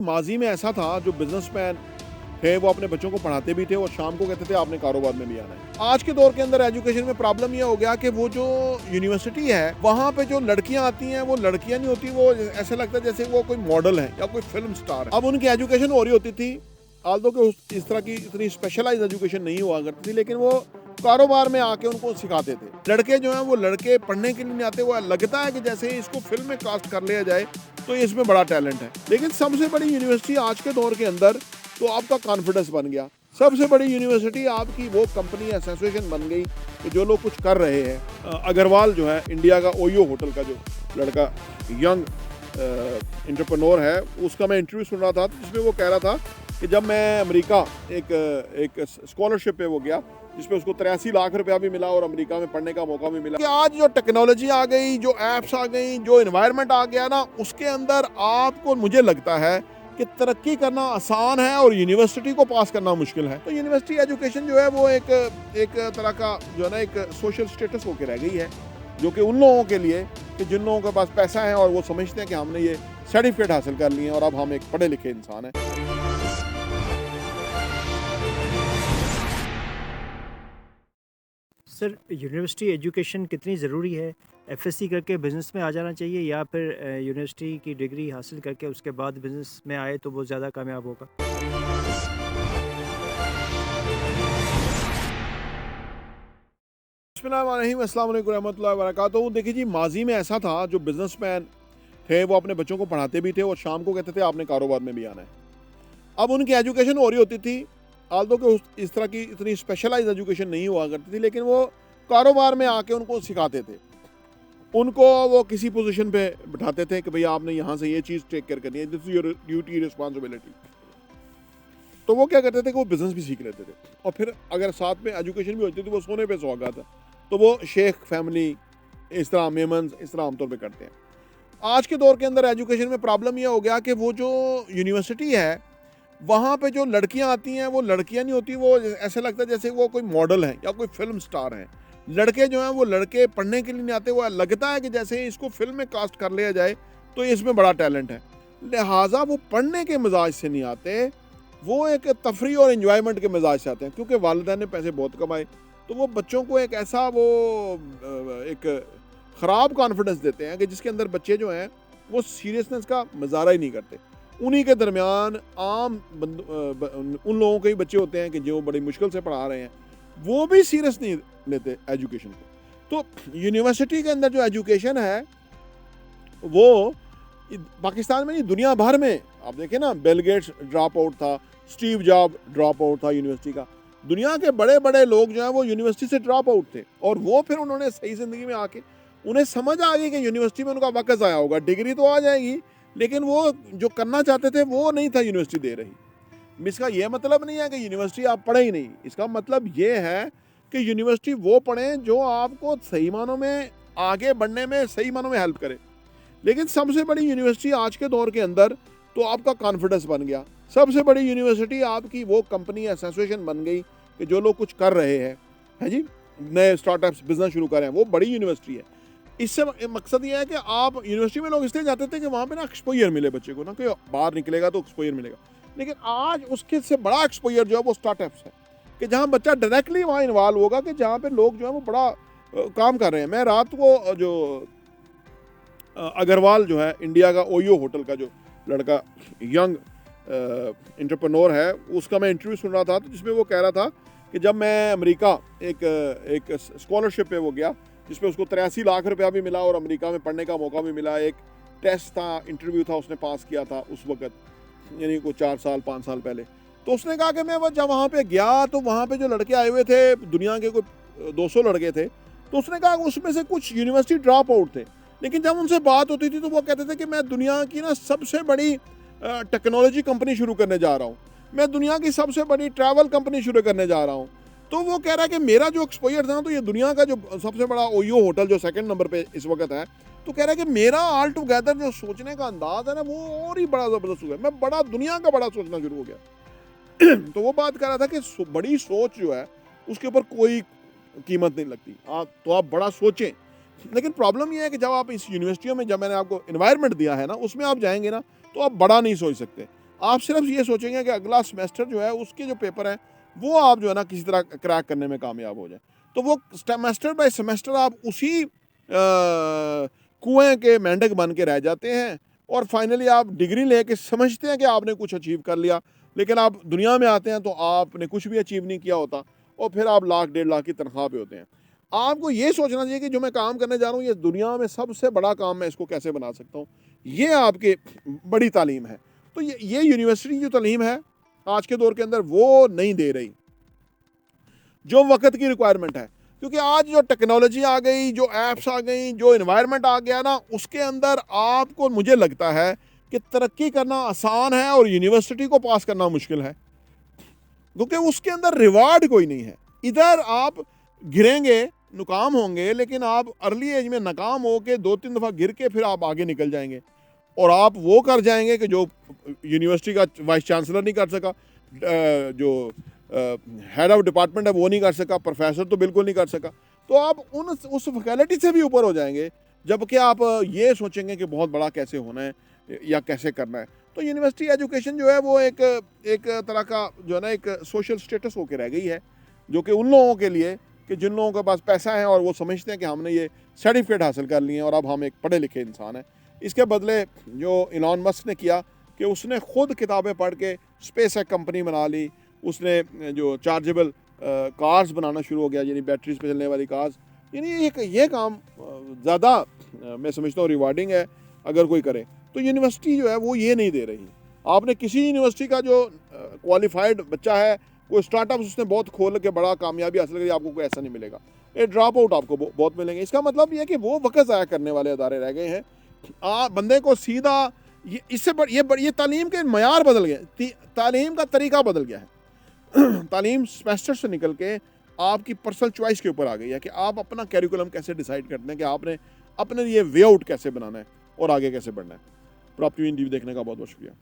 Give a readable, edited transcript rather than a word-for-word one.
माजी में ऐसा था जो बिजनेसमैन थे वो अपने बच्चों को पढ़ाते भी थे और शाम को कहते थे आपने कारोबार में भी आना है। आज के दौर के अंदर एजुकेशन में प्रॉब्लम ये हो गया कि वो जो यूनिवर्सिटी है वहाँ पे जो लड़कियां आती हैं वो लड़कियां नहीं होती, वो ऐसे लगता है जैसे वो कोई मॉडल है या कोई फिल्म स्टार है। अब उनकी एजुकेशन हो रही होती थी, आल्दो के इस तरह की इतनी स्पेशलाइज एजुकेशन नहीं हुआ करती थी, लेकिन वो कारोबार में आके उनको सिखाते थे। लड़के जो हैं वो लड़के पढ़ने के लिए नहीं आते, वो लगता है कि जैसे इसको फिल्म में कास्ट कर लिया जाए तो इसमें बड़ा टैलेंट है। लेकिन सबसे बड़ी यूनिवर्सिटी आज के दौर के अंदर तो आपका कॉन्फिडेंस बन गया। सबसे बड़ी यूनिवर्सिटी आपकी वो कंपनी एसोसिएशन बन गई कि जो लोग कुछ कर रहे हैं। अग्रवाल जो है इंडिया का ओयो होटल का जो लड़का यंग एंटरप्रेन्योर है, उसका मैं इंटरव्यू सुन रहा था जिसमें वो कह रहा था कि जब मैं अमेरिका एक स्कॉलरशिप पे वो गया जिसपे उसको 83 लाख रुपया भी मिला और अमेरिका में पढ़ने का मौका भी मिला। कि आज जो टेक्नोलॉजी आ गई, जो एप्स आ गई, जो एनवायरनमेंट आ गया ना, उसके अंदर आपको मुझे लगता है कि तरक्की करना आसान है और यूनिवर्सिटी को पास करना मुश्किल है। तो यूनिवर्सिटी एजुकेशन जो है वो एक तरह का जो है ना एक सोशल स्टेटस होकर रह गई है, जो कि उन लोगों के लिए कि जिन लोगों के पास पैसा है और वो समझते हैं कि हमने ये सर्टिफिकेट हासिल कर लिए हैं और अब हम एक पढ़े लिखे इंसान हैं। सर, यूनिवर्सिटी एजुकेशन कितनी ज़रूरी है? एफएससी करके बिज़नेस में आ जाना चाहिए या फिर यूनिवर्सिटी की डिग्री हासिल करके उसके बाद बिज़नेस में आए तो वो ज़्यादा कामयाब होगा? बिस्मिल्लाहिर्रहमानिर्रहीम, अस्सलाम वालेकुम रहमतुल्लाहि व बरकातहू। देखिए जी, माजी में ऐसा था जो बिजनेसमैन थे वो अपने बच्चों को पढ़ाते भी थे और शाम को कहते थे आपने कारोबार में भी आना है। अब उनकी एजुकेशन हो रही होती थी, आल्दो के इस तरह की इतनी स्पेशलाइज एजुकेशन नहीं हुआ करती थी, लेकिन वो कारोबार में आके उनको सिखाते थे। उनको वो किसी पोजीशन पे बिठाते थे कि भैया आपने यहाँ से ये चीज़ टेक केयर करनी है, this is your duty responsibility. तो वो क्या करते थे कि वो बिजनेस भी सीख लेते थे और फिर अगर साथ में एजुकेशन भी होती थी वो सोने पे सुहागा था। तो वो शेख फैमिली इस तरह मेमन्स इस तरह आमतौर पे करते हैं। आज के दौर के अंदर एजुकेशन में प्रॉब्लम ये हो गया कि वो जो यूनिवर्सिटी है वहाँ पे जो लड़कियाँ आती हैं वो लड़कियाँ नहीं होती, वो ऐसे लगता है जैसे वो कोई मॉडल है या कोई फिल्म स्टार है। लड़के जो हैं वो लड़के पढ़ने के लिए नहीं आते, वो लगता है कि जैसे इसको फिल्म में कास्ट कर लिया जाए तो इसमें बड़ा टैलेंट है। लिहाजा वो पढ़ने के मिजाज से नहीं आते, वो एक तफरी और इन्जॉयमेंट के मिजाज से आते हैं, क्योंकि वालिदैन ने पैसे बहुत कमाए तो वो बच्चों को एक ऐसा वो एक ख़राब कॉन्फिडेंस देते हैं कि जिसके अंदर बच्चे जो हैं वो सीरियसनेस का मज़ारा ही नहीं करते। उन्हीं के दरमियान उन लोगों के ही बच्चे होते हैं कि जो बड़ी मुश्किल से पढ़ा रहे हैं, वो भी सीरियस नहीं लेते एजुकेशन को। तो यूनिवर्सिटी के अंदर जो एजुकेशन है वो पाकिस्तान में नहीं दुनिया भर में, आप देखें ना, बिल गेट्स ड्रॉप आउट था, स्टीव जॉब ड्रॉप आउट था यूनिवर्सिटी का। दुनिया के बड़े बड़े लोग जो हैं वो यूनिवर्सिटी से ड्रॉप आउट थे और वो फिर उन्होंने सही ज़िंदगी में आके उन्हें समझ आ गई कि यूनिवर्सिटी में उनका वक़्त आया होगा, डिग्री तो आ जाएगी लेकिन वो जो करना चाहते थे वो नहीं था यूनिवर्सिटी दे रही। इसका ये मतलब नहीं है कि यूनिवर्सिटी आप पढ़े ही नहीं, इसका मतलब ये है कि यूनिवर्सिटी वो पढ़ें जो आपको सही मानों में आगे बढ़ने में सही मानों में हेल्प करे। लेकिन सबसे बड़ी यूनिवर्सिटी आज के दौर के अंदर तो आपका कॉन्फिडेंस बन गया। सबसे बड़ी यूनिवर्सिटी आपकी वो कंपनी एसोसिएशन बन गई कि जो लोग कुछ कर रहे हैं जी, नए स्टार्टअप्स बिजनेस शुरू कर रहे हैं, वो बड़ी यूनिवर्सिटी है। इससे मकसद ये है कि आप यूनिवर्सिटी में लोग इसलिए जाते थे कि वहाँ पे ना एक्सपोजर मिले बच्चे को, ना कि बाहर निकलेगा तो एक्सपोजर मिलेगा। लेकिन आज उसके से बड़ा एक्सपोजर जो है वो स्टार्टअप्स है कि जहाँ बच्चा डायरेक्टली वहाँ इन्वॉल्व होगा, कि जहाँ पे लोग जो है वो बड़ा काम कर रहे हैं। मैं रात को जो अग्रवाल जो है इंडिया का ओयो होटल का जो लड़का यंग एंटरप्रेन्योर है, उसका मैं इंटरव्यू सुन रहा था जिसमें वो कह रहा था कि जब मैं अमेरिका एक स्कॉलरशिप पे वो गया जिसमें उसको 83 लाख रुपया भी मिला और अमेरिका में पढ़ने का मौका भी मिला। एक टेस्ट था, इंटरव्यू था, उसने पास किया था उस वक्त, यानी कोई 4 साल 5 साल पहले। तो उसने कहा कि मैं जब वहाँ पे गया तो वहाँ पे जो लड़के आए हुए थे, दुनिया के कोई 200 लड़के थे, तो उसने कहा उसमें से कुछ यूनिवर्सिटी ड्रॉप आउट थे। लेकिन जब उनसे बात होती थी तो वो कहते थे कि मैं दुनिया की ना सबसे बड़ी टेक्नोलॉजी कंपनी शुरू करने जा रहा हूँ, मैं दुनिया की सबसे बड़ी ट्रैवल कंपनी शुरू करने जा रहा हूँ। तो वो कह रहा है कि मेरा जो एक्सपोजर था तो ये दुनिया का जो सबसे बड़ा ओयो होटल जो सेकंड नंबर पे इस वक्त है, तो कह रहा है कि मेरा ऑल टुगेदर जो सोचने का अंदाज है ना वो और ही बड़ा ज़बरदस्त हो गया, मैं बड़ा दुनिया का बड़ा सोचना शुरू हो गया। तो वो बात कर रहा था कि बड़ी सोच जो है उसके ऊपर कोई कीमत नहीं लगती, तो आप बड़ा सोचें। लेकिन प्रॉब्लम ये है कि जब आप इस यूनिवर्सिटियों में, जब मैंने आपको एनवायरनमेंट दिया है ना, उसमें आप जाएंगे ना तो आप बड़ा नहीं सोच सकते। आप सिर्फ ये सोचेंगे कि अगला सेमेस्टर जो है उसके जो पेपर हैं वो आप जो है ना किसी तरह क्रैक करने में कामयाब हो जाए। तो वो सेमेस्टर बाय सेमेस्टर आप उसी कुएं के मेंढक बन के रह जाते हैं और फाइनली आप डिग्री लेके समझते हैं कि आपने कुछ अचीव कर लिया, लेकिन आप दुनिया में आते हैं तो आपने कुछ भी अचीव नहीं किया होता और फिर आप लाख 1.5 लाख की तनख्वाह पे होते हैं। आपको ये सोचना चाहिए कि जो मैं काम करने जा रहा हूँ ये दुनिया में सबसे बड़ा काम, मैं इसको कैसे बना सकता हूँ। ये आपकी बड़ी तालीम है। तो ये यूनिवर्सिटी जो तालीम है आज के दौर के अंदर वो नहीं दे रही जो वक्त की रिक्वायरमेंट है, क्योंकि आज जो टेक्नोलॉजी आ गई, जो एप्स आ गई, जो इन्वायरमेंट आ गया ना, उसके अंदर आपको मुझे लगता है कि तरक्की करना आसान है और यूनिवर्सिटी को पास करना मुश्किल है, क्योंकि उसके अंदर रिवार्ड कोई नहीं है। इधर आप गिरेंगे, नाकाम होंगे, लेकिन आप अर्ली एज में नाकाम हो के 2-3 दफ़ा गिर के फिर आप आगे निकल जाएंगे और आप वो कर जाएंगे कि जो यूनिवर्सिटी का वाइस चांसलर नहीं कर सका, जो हेड ऑफ डिपार्टमेंट है वो नहीं कर सका, प्रोफेसर तो बिल्कुल नहीं कर सका। तो आप उस फैकल्टी से भी ऊपर हो जाएंगे, जबकि आप ये सोचेंगे कि बहुत बड़ा कैसे होना है या कैसे करना है। तो यूनिवर्सिटी एजुकेशन जो है वो एक तरह का जो है ना एक सोशल स्टेटस होकर रह गई है, जो कि उन लोगों के लिए कि जिन लोगों के पास पैसा है और वो समझते हैं कि हमने ये सर्टिफिकेट हासिल कर लिए हैं और अब हम एक पढ़े लिखे इंसान हैं। इसके बदले जो इलॉन मस्क ने किया कि उसने खुद किताबें पढ़ के स्पेस एक्स कंपनी बना ली, उसने जो चार्जेबल कार्स बनाना शुरू हो गया, यानी बैटरीज पे चलने वाली कार्स। यानी ये काम ज़्यादा मैं समझता हूँ रिवार्डिंग है अगर कोई करे। तो यूनिवर्सिटी जो है वो ये नहीं दे रही। आपने किसी यूनिवर्सिटी का जो क्वालिफाइड बच्चा है, कोई स्टार्टअप उसने बहुत खोल के बड़ा कामयाबी हासिल करी, आपको कोई ऐसा नहीं मिलेगा। ये ड्रॉप आउट आपको बहुत मिलेंगे। इसका मतलब ये है कि वो वक्त ज़ाया करने वाले अदारे रह गए हैं। बंदे को सीधा ये तालीम के मयार बदल गए, तालीम का तरीका बदल गया है। तालीम सेमेस्टर से निकल के आपकी पर्सनल चॉइस के ऊपर आ गई है कि आप अपना कैरिकुलम कैसे डिसाइड करते हैं, कि आपने अपने लिए वे आउट कैसे बनाना है और आगे कैसे बढ़ना है। प्रॉपर्टी इन देखने का बहुत बहुत शुक्रिया।